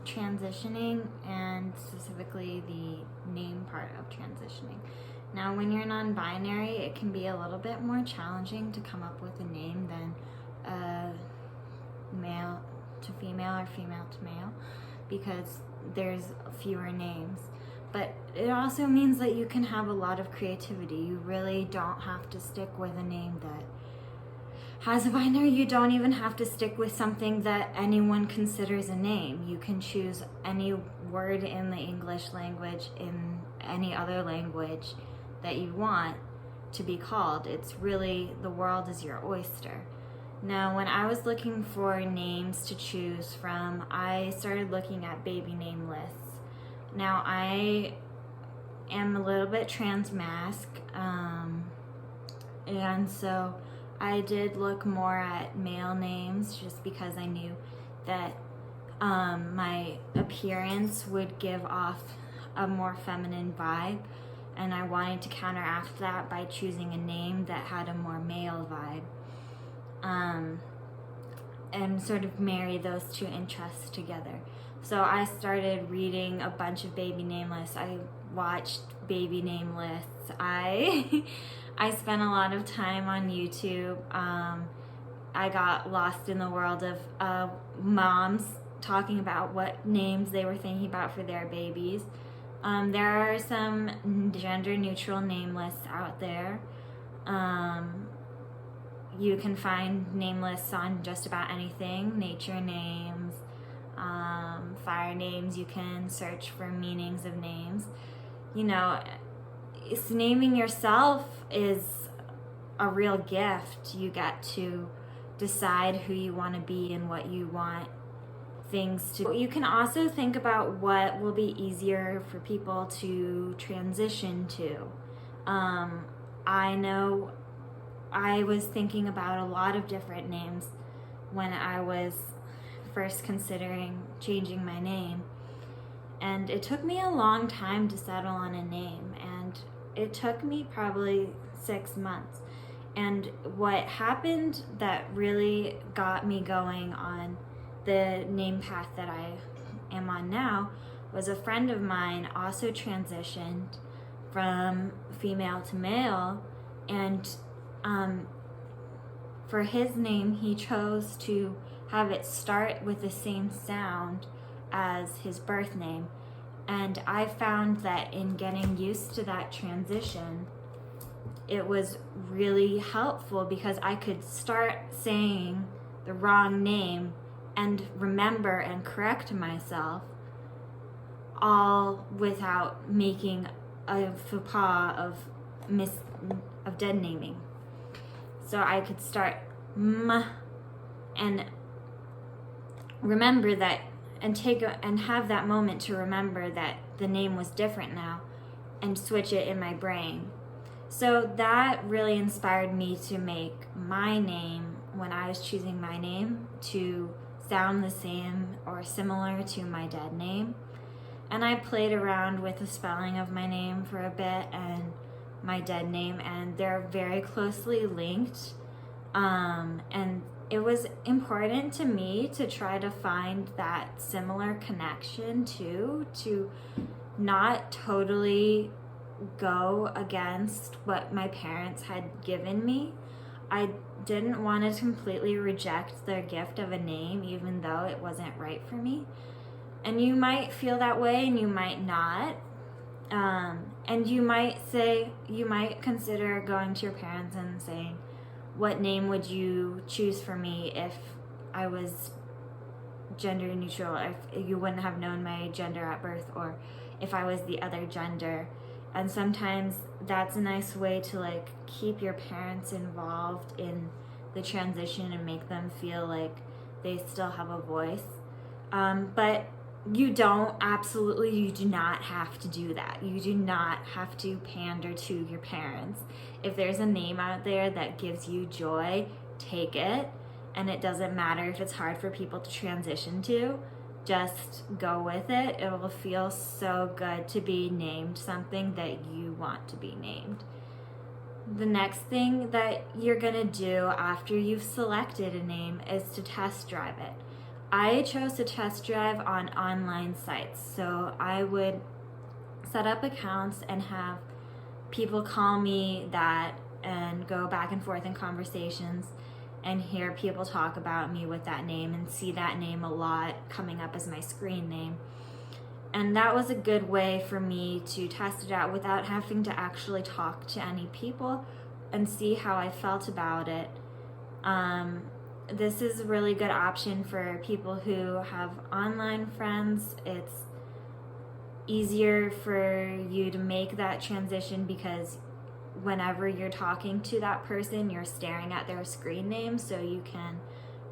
transitioning, and specifically the name part of transitioning. Now, when you're non-binary, it can be a little bit more challenging to come up with a name than male to female or female to male, because there's fewer names. But it also means that you can have a lot of creativity. You really don't have to stick with a name that has a binary. You don't even have to stick with something that anyone considers a name. You can choose any word in the English language, in any other language that you want to be called. It's really, the world is your oyster. Now, when I was looking for names to choose from, I started looking at baby name lists. Now, I am a little bit transmasc, and so I did look more at male names just because I knew that my appearance would give off a more feminine vibe, and I wanted to counteract that by choosing a name that had a more male vibe, and sort of marry those two interests together. So I started reading a bunch of baby name lists. I watched baby name lists. I spent a lot of time on YouTube. I got lost in the world of moms talking about what names they were thinking about for their babies. There are some gender-neutral name lists out there. You can find name lists on just about anything. Nature names, fire names. You can search for meanings of names. You know, naming yourself is a real gift. You get to decide who you want to be and what you want things to. You can also think about what will be easier for people to transition to. I know I was thinking about a lot of different names when I was first considering changing my name, and it took me a long time to settle on a name, and it took me probably 6 months. And what happened that really got me going on the name path that I am on now was a friend of mine also transitioned from female to male, and for his name he chose to have it start with the same sound as his birth name. And I found that in getting used to that transition, it was really helpful because I could start saying the wrong name and remember and correct myself, all without making a faux pas of dead naming. So I could start and remember that, and have that moment to remember that the name was different now, and switch it in my brain. So that really inspired me to make my name, when I was choosing my name, to sound the same or similar to my dead name. And I played around with the spelling of my name for a bit and my dead name, and they're very closely linked. And it was important to me to try to find that similar connection too, to not totally go against what my parents had given me. I didn't want to completely reject their gift of a name, even though it wasn't right for me. And you might feel that way and you might not. And you might consider going to your parents and saying, what name would you choose for me if I was gender neutral, if you wouldn't have known my gender at birth, or if I was the other gender? And sometimes that's a nice way to keep your parents involved in the transition and make them feel like they still have a voice. But you do not have to do that. You do not have to pander to your parents. If there's a name out there that gives you joy, take it. And it doesn't matter if it's hard for people to transition to. Just go with it. It will feel so good to be named something that you want to be named. The next thing that you're gonna do after you've selected a name is to test drive it. I chose to test drive on online sites. So I would set up accounts and have people call me that and go back and forth in conversations and hear people talk about me with that name and see that name a lot coming up as my screen name. And that was a good way for me to test it out without having to actually talk to any people and see how I felt about it. This is a really good option for people who have online friends. It's easier for you to make that transition because whenever you're talking to that person, you're staring at their screen name, so you can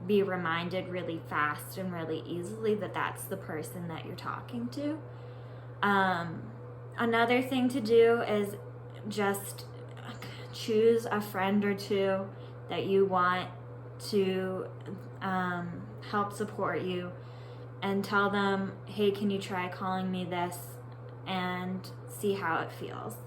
be reminded really fast and really easily that that's the person that you're talking to. Another thing to do is just choose a friend or two that you want to help support you and tell them, hey, can you try calling me this, and see how it feels.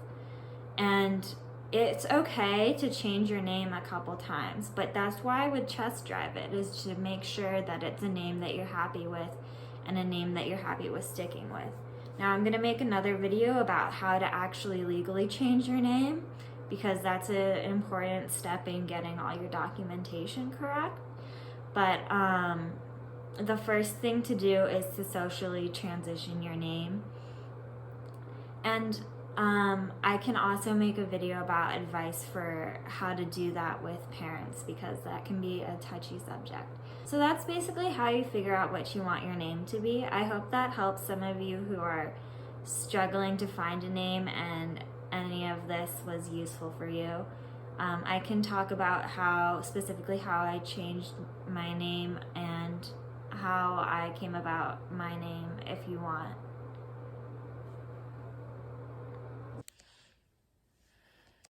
And it's okay to change your name a couple times, but that's why I would test drive it, is to make sure that it's a name that you're happy with and a name that you're happy with sticking with. Now I'm going to make another video about how to actually legally change your name, because that's an important step in getting all your documentation correct. But the first thing to do is to socially transition your name. And I can also make a video about advice for how to do that with parents, because that can be a touchy subject. So that's basically how you figure out what you want your name to be. I hope that helps some of you who are struggling to find a name, and any of this was useful for you. I can talk about specifically how I changed my name and how I came about my name if you want.